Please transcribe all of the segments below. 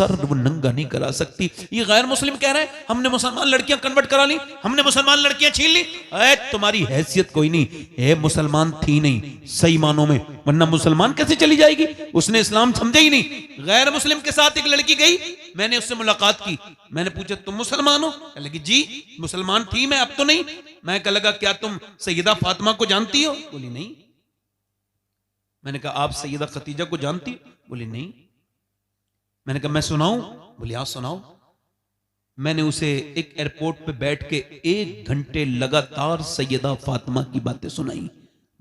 Sir वो नंगा नहीं करा सकती। ये गैर मुस्लिम कह रहे हैं हमने मुसलमान लड़कियां कन्वर्ट करा ली, हमने मुसलमान लड़कियां छीन ली। तुम्हारी हैसियत कोई नहीं है, मुसलमान थी नहीं सही मानों में, वरना मुसलमान कैसे चली जाएगी? उसने इस्लाम समझा ही नहीं। गैर मुस्लिम के साथ एक लड़की गई, मैंने उससे मुलाकात की, मैंने पूछा तुम मुसलमान हो? कह लगी जी मुसलमान थी मैं, अब तो नहीं। मैं कह लगा क्या तुम सैयदा फातिमा को जानती हो? बोली नहीं। मैंने कहा आप सैयदा खतीजा को जानती हो? बोली नहीं। मैंने कहा मैं सुनाऊं? बोली आप सुनाओ। मैंने उसे एक एयरपोर्ट पे बैठ के 1 घंटे लगातार सैयदा फातिमा की बातें सुनाई,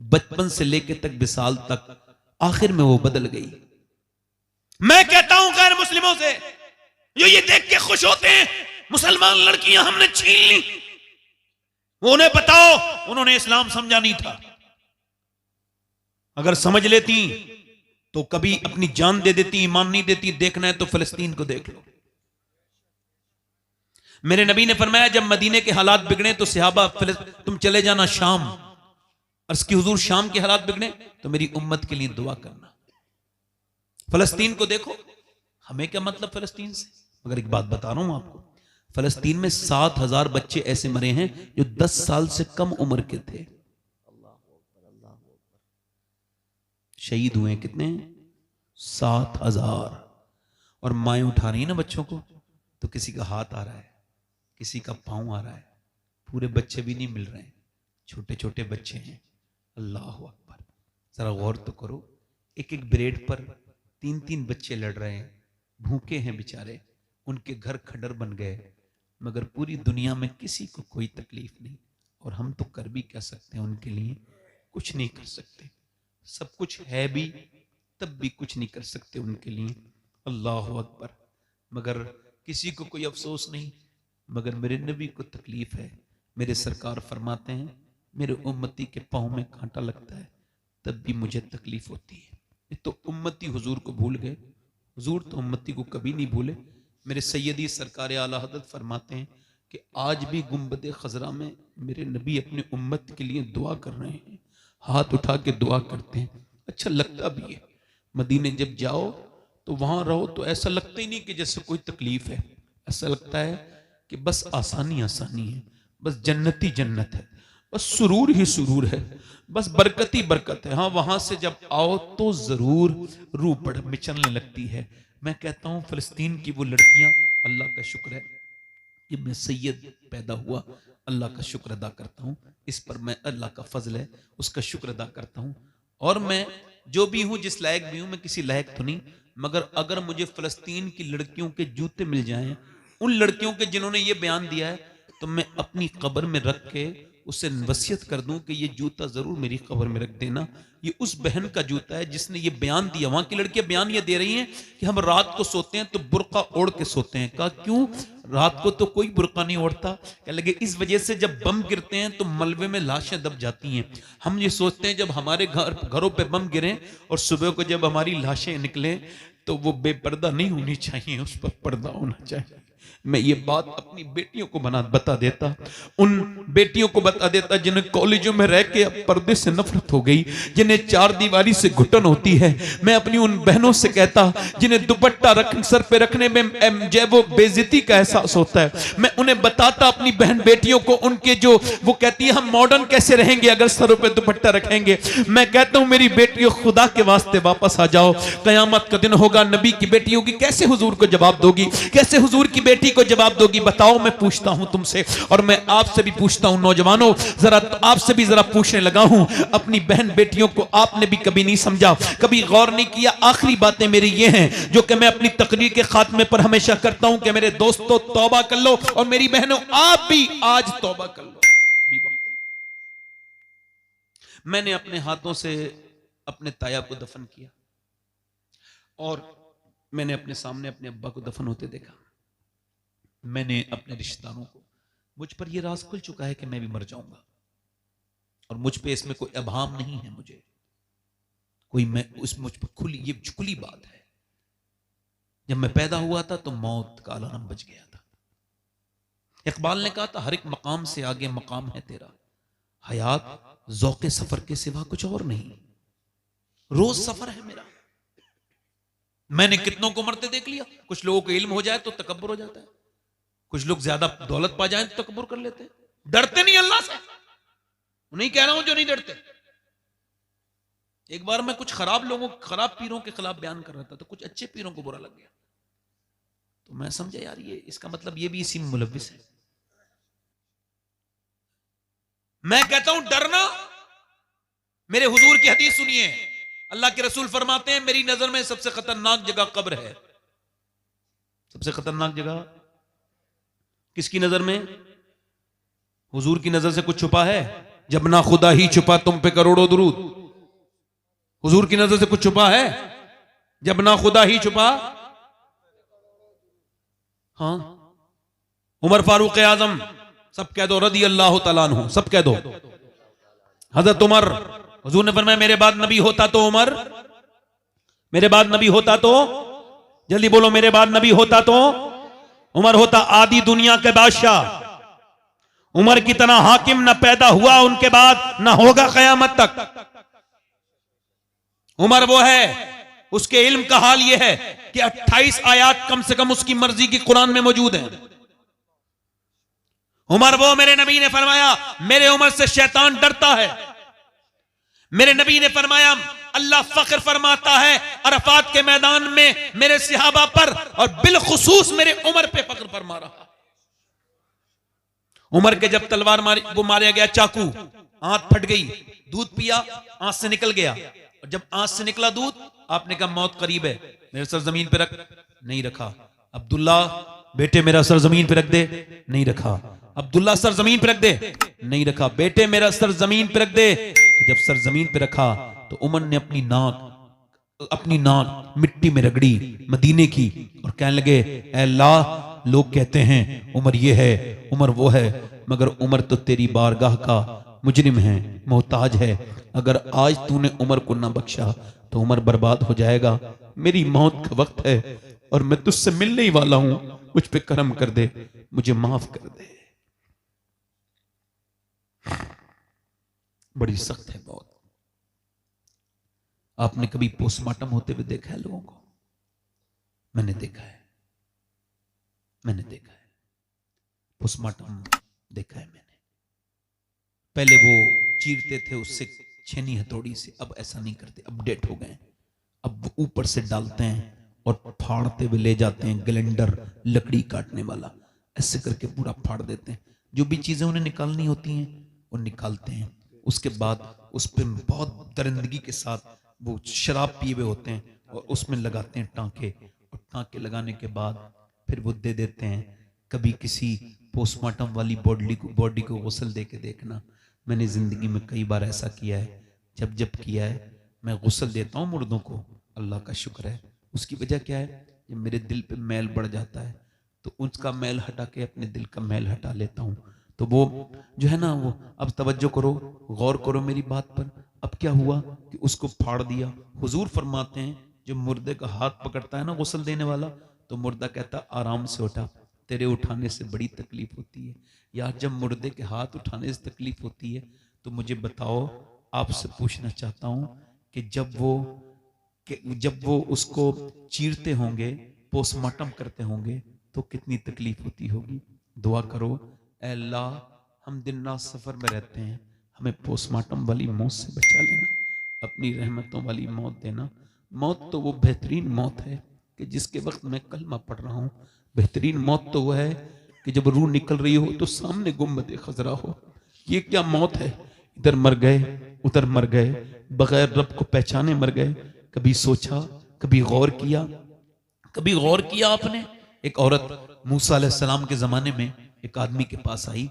बचपन से लेके तक विसाल तक। आखिर में वो बदल गई। मैं कहता हूं गैर मुस्लिमों से जो ये देख के खुश होते हैं मुसलमान लड़कियां हमने छीन ली, वो उन्हें बताओ उन्होंने इस्लाम समझा नहीं था। अगर समझ लेती तो कभी अपनी जान दे देती, ईमान नहीं देती। देखना है तो फिलिस्तीन को देख लो। मेरे नबी ने फरमाया जब मदीने के हालात बिगड़े तो सहाबा तुम चले जाना शाम। अर्ज़ की हुजूर शाम के हालात बिगड़े तो मेरी उम्मत के लिए दुआ करना। फिलिस्तीन को देखो, हमें क्या मतलब फिलिस्तीन से? मगर एक बात बता रहा हूं आपको, फिलिस्तीन में 7,000 बच्चे ऐसे मरे हैं जो 10 साल से कम उम्र के थे। शहीद हुए कितने? 7,000। और माएं उठा रही है ना बच्चों को, तो किसी का हाथ आ रहा है, किसी का पांव आ रहा है, पूरे बच्चे भी नहीं मिल रहे हैं, छोटे छोटे बच्चे हैं। अल्लाह अकबर। जरा गौर तो करो, एक एक ब्रेड पर 3-3 बच्चे लड़ रहे हैं, भूखे हैं बेचारे, उनके घर खंडर बन गए, मगर पूरी दुनिया में किसी को कोई तकलीफ नहीं। और हम तो कर भी क्या सकते हैं उनके लिए? कुछ नहीं कर सकते। सब कुछ है भी तब भी कुछ नहीं कर सकते उनके लिए। अल्लाह अकबर। मगर किसी को कोई अफसोस नहीं, मगर मेरे नबी को तकलीफ है। मेरे सरकार फरमाते हैं मेरे उम्मती के पाँव में कांटा लगता है तब भी मुझे तकलीफ होती है। ये तो उम्मती हुजूर को भूल गए, हुजूर तो उम्मती को कभी नहीं भूले। मेरे सैयदी सरकार आला हज़रत फरमाते हैं कि आज भी गुंबद खजरा में मेरे नबी अपने उम्मत के लिए दुआ कर रहे हैं, हाथ उठा के दुआ करते हैं। अच्छा लगता भी है। मदीने जब जाओ तो वहां रहो तो ऐसा लगता ही नहीं कि जैसे कोई तकलीफ है, ऐसा लगता है कि बस आसानी आसानी है, बस जन्नती जन्नत है, बस सुरूर ही सुरूर है, बस बरकत ही बरकत है। हाँ, वहां से जब आओ तो जरूर रूह बढ़ मिचलने लगती है। मैं कहता हूं फिलिस्तीन की वो लड़कियां, अल्लाह का शुक्र है कि मैं सैयद पैदा हुआ, अल्लाह का शुक्र अदा करता हूँ इस पर। मैं अल्लाह का फजल है, उसका शुक्र अदा करता हूँ। और मैं जो भी हूँ, जिस लायक भी हूँ, मैं किसी लायक तो नहीं, मगर अगर मुझे फिलिस्तीन की लड़कियों के जूते मिल जाएं, उन लड़कियों के जिन्होंने ये बयान दिया है, तो मैं अपनी कब्र में रख के उसे वसीयत कर दूं कि ये जूता जरूर मेरी कब्र में रख देना। ये उस बहन का जूता है जिसने ये बयान दिया। वहां की लड़कियां बयान ये दे रही हैं कि हम रात को सोते हैं तो बुर्का ओढ़ के सोते हैं। कहा क्यों? रात को तो कोई बुर्का नहीं ओढ़ता। कह लगे इस वजह से जब बम गिरते हैं तो मलबे में लाशें दब जाती हैं। हम ये सोचते हैं जब हमारे घरों पे बम गिरे और सुबह को जब हमारी लाशें निकले तो वो बेपर्दा नहीं होनी चाहिए, उस पर पर्दा होना चाहिए। मैं ये बात अपनी बेटियों को बता देता, उन बेटियों को बता देता जिन्हें कॉलेजों में रह के अब पर्दे से नफरत हो गई, जिन्हें चार दीवारी से घुटन होती है। मैं अपनी उन बहनों से कहता जिन्हें दुपट्टा सर पे रखने में जब वो बेइज्जती का एहसास होता है, मैं उन्हें बताता अपनी बहन बेटियों को, उनके जो वो कहती है हम मॉडर्न कैसे रहेंगे अगर सरों पे दुपट्टा रखेंगे। मैं कहता हूं मेरी बेटियों खुदा के वास्ते वापस आ जाओ, कयामत का दिन होगा, नबी की बेटी होगी, कैसे हुजूर को जवाब दोगी? कैसे हुजूर की बेटी को जवाब दोगी? बताओ। मैं पूछता हूं तुमसे और मैं आपसे भी पूछता हूं नौजवानों, जरा आपसे भी जरा पूछने लगा हूं, अपनी बहन बेटियों को आपने भी कभी नहीं समझा, कभी गौर नहीं किया? आखिरी बातें मेरी ये हैं जो कि मैं अपनी तकरीर के खात्मे पर हमेशा करता हूं कि मेरे दोस्तों तौबा कर लो और मेरी बहनों आप भी आज तौबा कर लो। मैंने अपने हाथों से अपने ताया को दफन किया और मैंने अपने सामने अपने अब्बा को दफन होते देखा। मैंने अपने रिश्तेदारों को, मुझ पर यह राज खुल चुका है कि मैं भी मर जाऊंगा और मुझ पे इसमें कोई अभाम नहीं है, मुझे कोई मुझ पर खुली खुली बात है। जब मैं पैदा हुआ था तो मौत का अलार्म बज गया था। इकबाल ने कहा था हर एक मकाम से आगे मकाम है तेरा, हयात ज़ौक़े सफर के सिवा कुछ और नहीं, रोज सफर है मेरा। मैंने कितनों को मरते देख लिया। कुछ लोगों को इल्म हो जाए तो तकब्बुर हो जाता है, कुछ लोग ज्यादा दौलत पा जाए तो तकब्बुर कर लेते हैं, डरते नहीं अल्लाह से। नहीं कह रहा हूं जो नहीं डरते। एक बार मैं कुछ खराब लोगों, खराब पीरों के खिलाफ बयान कर रहा था, तो कुछ अच्छे पीरों को बुरा लग गया। तो मैं समझा यार ये इसका मतलब ये भी इसी में मुलव्विस है। मैं कहता हूं डरना, मेरे हुजूर की हदीस सुनिए, अल्लाह के रसूल फरमाते हैं मेरी नजर में सबसे खतरनाक जगह कब्र है। सबसे खतरनाक जगह किसकी नजर में? हुजूर की नजर से कुछ छुपा है? जब ना खुदा ही छुपा तुम पे करोड़ों दुरूद। हुजूर की नजर से कुछ छुपा है? जब ना खुदा ही छुपा। हाँ, उमर फारूक आजम, सब कह दो रदी अल्लाह तआला अन्हु, सब कह दो। हजरत उमर, हुजूर ने फरमाया मेरे बाद नबी होता तो उमर, मेरे बाद नबी होता तो, जल्दी बोलो, मेरे बाद नबी होता तो उमर होता। आदि दुनिया के बादशाह उमर की तरह हाकिम न पैदा हुआ उनके बाद, न होगा कयामत तक। उमर वो है, उसके इल्म का हाल यह है कि 28 आयात कम से कम उसकी मर्जी की कुरान में मौजूद है। उमर वो, मेरे नबी ने फरमाया मेरे उमर से शैतान डरता है। मेरे नबी ने फरमाया अल्लाह फख्र फरमाता है अरफात के मैदान में मेरे सहाबा पर, और बिलखुसूस मेरे उमर पे फख्र फरमा रहा। उमर के जब तलवार मारी, वो मारा गया चाकू, आंत फट गई, दूध पिया, आंत से निकल गया। और जब आंत से निकला दूध, आपने कहा मौत करीब है, मेरे सर जमीन पे रख, नहीं रखा। अब्दुल्ला बेटे मेरा सर जमीन पे रख दे, नहीं रखा। अब्दुल्ला सर जमीन पे रख दे, नहीं रखा। बेटे मेरा सर जमीन पे रख दे। तो जब सर जमीन पे रखा तो उमर ने अपनी नाक मिट्टी में रगड़ी मदीने की और कहने लगे ऐ अल्लाह, लोग कहते हैं उमर ये है उमर वो है, मगर उमर तो तेरी बारगाह का मुजरिम है, मोहताज है। अगर आज तूने उमर को ना बख्शा तो उमर बर्बाद हो जाएगा। मेरी मौत का वक्त है और मैं तुझसे मिलने ही वाला हूं, मुझ पे करम कर दे, मुझे माफ कर दे। बड़ी सख्त है बहुत। आपने कभी पोस्टमार्टम होते हुए देखा है लोगों को? मैंने देखा है, मैंने देखा है पोस्टमार्टम देखा है मैंने। पहले वो चीरते थे उससे छेनी हथौड़ी से, अब ऐसा नहीं करते, अपडेट हो गए। अब वो ऊपर से डालते हैं और फाड़ते हुए ले जाते हैं, ग्लेंडर लकड़ी काटने वाला, ऐसे करके पूरा फाड़ देते हैं। जो भी चीजें उन्हें निकालनी होती हैं वो निकालते हैं। उसके बाद उस पर बहुत दरिंदगी के साथ वो शराब पिए हुए होते हैं और उसमें लगाते हैं टांके, और टांके लगाने के बाद फिर वो दे देते हैं। कभी किसी पोस्टमार्टम वाली बॉडी को गुस्ल दे के देखना, मैंने जिंदगी में कई बार ऐसा किया है। जब जब किया है, मैं गुस्ल देता हूँ मुर्दों को, अल्लाह का शुक्र है। उसकी वजह क्या है? जब मेरे दिल पे मैल बढ़ जाता है तो उसका मैल हटा के अपने दिल का मैल हटा लेता हूँ। तो वो जो है ना, वो अब तवज्जो करो, गौर करो मेरी बात पर। अब क्या हुआ कि उसको फाड़ दिया। हुजूर फरमाते हैं जब मुर्दे का हाथ पकड़ता है ना गुस्ल देने वाला, तो मुर्दा कहता आराम से उठा, तेरे उठाने से बड़ी तकलीफ होती है। यार जब मुर्दे के हाथ उठाने से तकलीफ होती है तो मुझे बताओ, आपसे पूछना चाहता हूं कि जब वो उसको चीरते होंगे, पोस्टमार्टम करते होंगे, तो कितनी तकलीफ होती होगी। दुआ करो, ऐ अल्लाह हम दिन रात सफर में रहते हैं, हमें पोस्टमार्टम वाली मौत से बचा लेना, अपनी रहमतों वाली मौत देना। मौत तो वो बेहतरीन मौत है कि जिसके वक्त मैं कलमा पढ़ रहा हूँ। बेहतरीन मौत तो वह है कि जब रूह निकल रही हो तो सामने गुम्बद खजरा हो। ये क्या मौत है? इधर मर गए, उधर मर गए, बगैर रब को पहचाने मर गए। कभी सोचा, कभी गौर किया, कभी गौर किया आपने? एक औरत मूसा अलैहिस्सलाम के जमाने में एक आदमी के पास आई,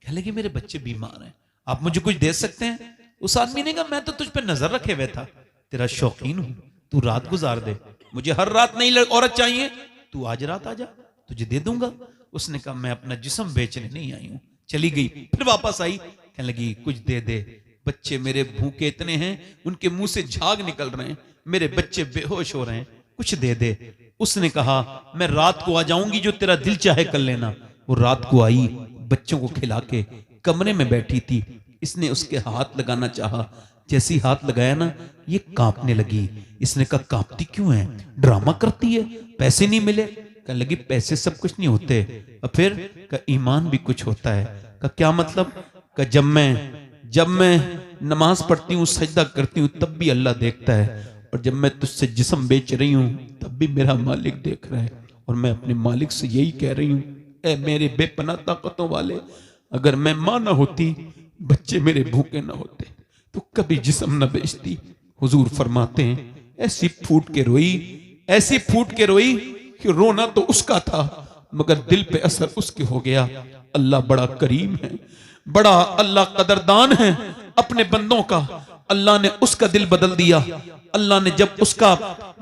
कह लगी मेरे बच्चे बीमार हैं, आप मुझे कुछ दे सकते हैं? उस आदमी ने कहा मैं तो तुझ पे नजर रखे हुए था, तेरा शौकीन हूं, तू रात गुजार दे, मुझे हर रात नई औरत चाहिए, तू आज रात आ जा, तुझे दे दूंगा। उसने कहा मैं अपना जिस्म बेचने नहीं आई हूं। चली गई, फिर वापस आई, कहने लगी कुछ दे दे, बच्चे मेरे भूखे इतने हैं, उनके मुंह से झाग निकल रहे हैं, मेरे बच्चे बेहोश हो रहे हैं, कुछ दे दे। उसने कहा मैं रात को आ जाऊंगी, जो तेरा दिल चाहे कर लेना। वो रात को आई, बच्चों को खिला के कमरे में बैठी थी। इसने उसके हाथ लगाना चाहा, जैसी हाथ लगाया ना, ये कांपने लगी। इसने कहा कांपती क्यों है, ड्रामा करती है, पैसे नहीं मिले। कहने लगी पैसे सब कुछ नहीं होते, और फिर का ईमान भी कुछ होता है। का क्या मतलब? का जब मैं नमाज पढ़ती हूँ, सजदा करती हूँ, तब भी अल्लाह देखता है, और जब मैं तुझसे जिस्म बेच रही हूँ तब भी मेरा मालिक देख रहा है। और मैं अपने मालिक से यही कह रही हूँ, ए मेरे बेपनाह ताकतों वाले, अगर मैं मां ना होती, बच्चे मेरे भूखे ना होते, तो कभी जिस्म न बेचती। हुजूर फरमाते हैं ऐसी फूट के रोई, ऐसी फूट के रोई कि रोना तो उसका था मगर दिल पे असर उसके हो गया। अल्लाह बड़ा करीम है, बड़ा अल्लाह कदरदान है अपने बंदों का। अल्लाह ने उसका दिल बदल दिया। अल्लाह ने जब उसका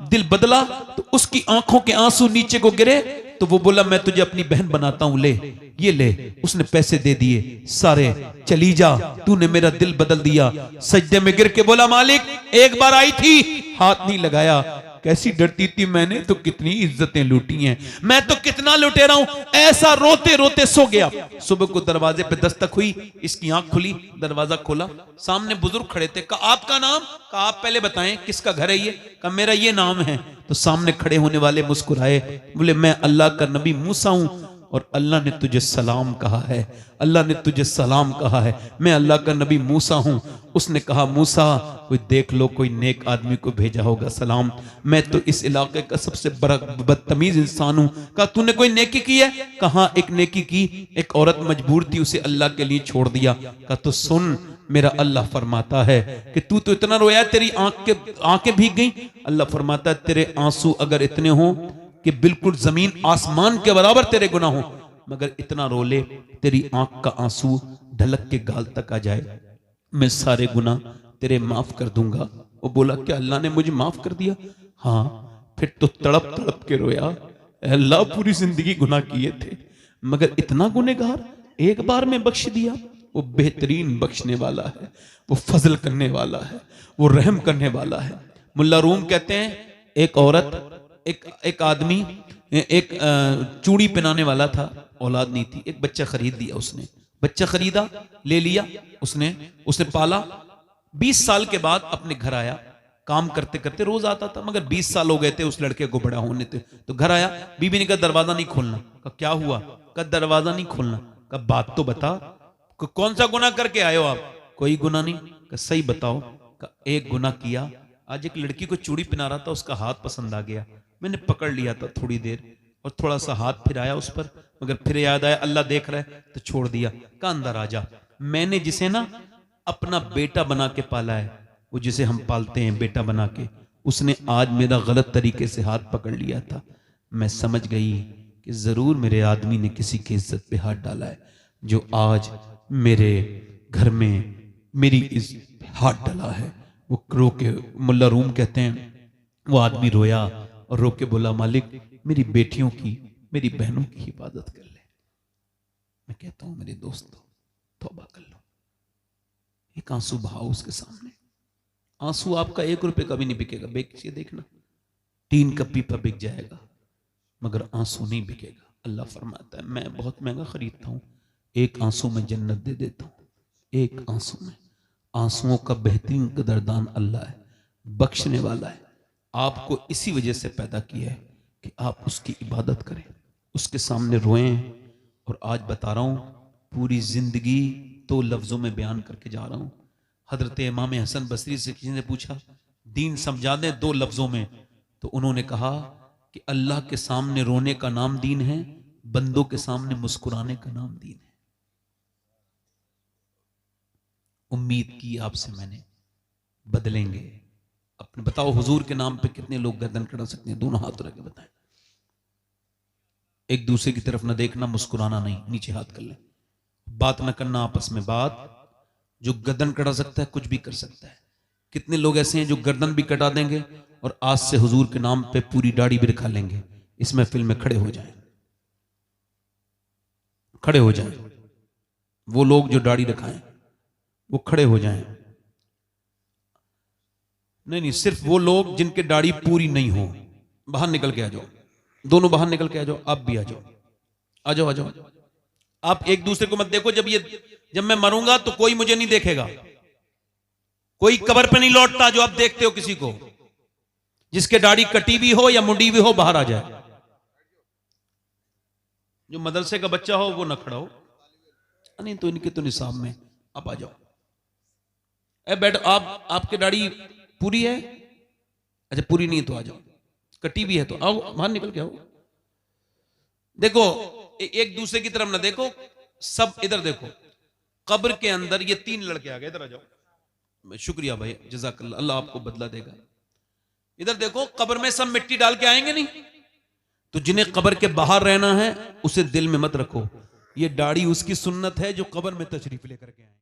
दिल बदला तो उसकी आंखों के आंसू नीचे को गिरे, तो वो बोला मैं तुझे अपनी बहन बनाता हूं, ले ये ले। उसने पैसे दे दिए सारे, चली जा, तूने मेरा दिल बदल दिया। सजदे में गिर के बोला मालिक एक बार आई थी, हाथ नहीं लगाया, कैसी डरती थी मैंने तो कितनी इज्जतें लूटी हैं, मैं तो कितना लुटेरा हूं। ऐसा रोते रोते सो गया। सुबह को दरवाजे पे दस्तक हुई, इसकी आंख खुली, दरवाजा खोला, सामने बुजुर्ग खड़े थे। कहा आपका नाम? कहा आप पहले बताएं किसका घर है ये? कहा मेरा ये नाम है। तो सामने खड़े होने वाले मुस्कुराए, बोले मैं अल्लाह का नबी मूसा हूं, और अल्लाह ने तुझे सलाम कहा है, अल्लाह ने तुझे सलाम कहा है, मैं अल्लाह का नबी मूसा हूं। उसने कहा मूसा कोई देख लो, कोई नेक आदमी को भेजा होगा सलाम, मैं तो इस इलाके का सबसे बड़ा बदतमीज इंसान हूं। कहा तूने कोई नेकी की है? कहा एक नेकी की, एक औरत मजबूर थी, उसे अल्लाह के लिए छोड़ दिया। कहा तो सुन, मेरा अल्लाह फरमाता है कि तू तो इतना रोया तेरी आंखें भीग गई। अल्लाह फरमाता है तेरे आंसू अगर इतने हो कि बिल्कुल जमीन आसमान के बराबर तेरे गुनाह हो, मगर इतना रो ले तेरी आंख का आंसू ढलक के गाल तक आ जाए, मैं सारे गुनाह तेरे माफ कर दूंगा। वो बोला क्या अल्लाह ने मुझे माफ कर दिया? हाँ। फिर तो तड़प तड़प के रोया, अल्लाह पूरी जिंदगी गुनाह किए थे मगर इतना गुनहगार एक बार में बख्श दिया। वो बेहतरीन बख्शने वाला है, वो फजल करने वाला है, वो रहम करने वाला है। मुल्ला रूम कहते हैं एक औरत, एक आदमी, एक चूड़ी पहनाने वाला था, औलाद नहीं थी, एक बच्चा खरीद दिया उसने, बच्चा खरीदा, ले लिया उसने पाला। 20 साल के बाद अपने घर आया, काम करते करते रोज आता था, मगर 20 साल हो गए थे उस लड़के को बड़ा होने थे। तो घर आया, बीबी ने कहा दरवाजा नहीं खोलना। कहा क्या हुआ? कहा दरवाजा नहीं खोलना। कहा बात तो बता, कौन सा गुनाह करके आए हो आप? कोई गुनाह नहीं। कहा सही बताओ। कहा एक गुनाह किया, आज एक लड़की को चूड़ी पहना रहा था, उसका हाथ पसंद आ गया, मैंने पकड़ लिया था थोड़ी देर, और थोड़ा सा हाथ फिराया उस पर, मगर फिर याद आया अल्लाह देख रहा है तो छोड़ दिया। कहा अंदर आ जा, मैंने जिसे ना अपना बेटा बना के पाला है, वो जिसे हम पालते हैं बेटा बना के, उसने आज मेरा गलत तरीके से हाथ पकड़ लिया था। मैं समझ गई कि जरूर मेरे आदमी ने किसी की इज्जत पे हाथ डाला है, जो आज मेरे घर में मेरी इज्जत पे हाथ डाला है। वो रो के, मुल्ला रूम कहते हैं वो आदमी रोया और रो के बोला मालिक मेरी बेटियों की, मेरी बहनों की हिफाजत कर ले। मैं कहता हूं मेरे दोस्तों तौबा कर लो, एक आंसू बहाओ उसके सामने। आंसू आपका 1 रुपए का भी नहीं बिकेगा, बेचिए देखना, 3 का पीपा बिक जाएगा, मगर आंसू नहीं बिकेगा। अल्लाह फरमाता है मैं बहुत महंगा खरीदता हूं, एक आंसू में जन्नत दे देता हूं, एक आंसू में। आंसुओं का बेहतरीन कदरदान अल्लाह है, बख्शने वाला है। आपको इसी वजह से पैदा किया है कि आप उसकी इबादत करें, उसके सामने रोएं। और आज बता रहा हूं पूरी जिंदगी 2 लफ्जों में बयान करके जा रहा हूं। हजरत इमाम हसन बसरी से किसी ने पूछा दीन समझा दें 2 लफ्जों में, तो उन्होंने कहा कि अल्लाह के सामने रोने का नाम दीन है, बंदों के सामने मुस्कुराने का नाम दीन है। उम्मीद की आपसे मैंने, बदलेंगे अपने। बताओ हुजूर के नाम पे कितने लोग गर्दन कड़ा सकते हैं? दोनों हाथ रख के बताएं। एक दूसरे की तरफ ना देखना, मुस्कुराना नहीं, नीचे हाथ कर ले। बात ना करना आपस में, बात जो गर्दन कटा सकता है कुछ भी कर सकता है। कितने लोग ऐसे हैं जो गर्दन भी कटा देंगे और आज से हुजूर के नाम पे पूरी दाढ़ी भी रखा लेंगे। इस महफिल में खड़े हो जाएं, खड़े हो जाएं। वो लोग जो दाढ़ी रखाएं वो खड़े हो जाएं। नहीं, सिर्फ वो लोग जिनके दाढ़ी पूरी नहीं हो, बाहर निकल के आ जाओ, दोनों बाहर निकल के आ जाओ। आप भी आ जाओ, आ जाओ, आ जाओ। आप एक दूसरे को मत देखो। जब मैं मरूंगा तो कोई मुझे नहीं देखेगा। कोई कब्र पे नहीं लौटता जो आप देखते हो किसी को, जिसके दाढ़ी कटी भी हो या मुंडी भी हो बाहर आ जाए। जो मदरसे का बच्चा हो वो न खड़ा हो, नहीं तो इनके तो निसाब में आप आ जाओ। ए बैठो, आप आपके दाढ़ी पूरी है? अच्छा पूरी नहीं तो आ जाओ, कटी भी है तो आओ, बाहर निकल के आओ। देखो एक दूसरे की तरफ ना देखो, सब इधर देखो। कब्र के अंदर ये 3 लड़के आ गए, इधर आ जाओ। शुक्रिया भाई, जज़ाकल्लाह, अल्लाह आपको बदला देगा। इधर देखो, कब्र में सब मिट्टी डाल के आएंगे नहीं, तो जिन्हें कब्र के बाहर रहना है उसे दिल में मत रखो, ये दाढ़ी उसकी सुन्नत है जो कब्र में तशरीफ लेकर के आए।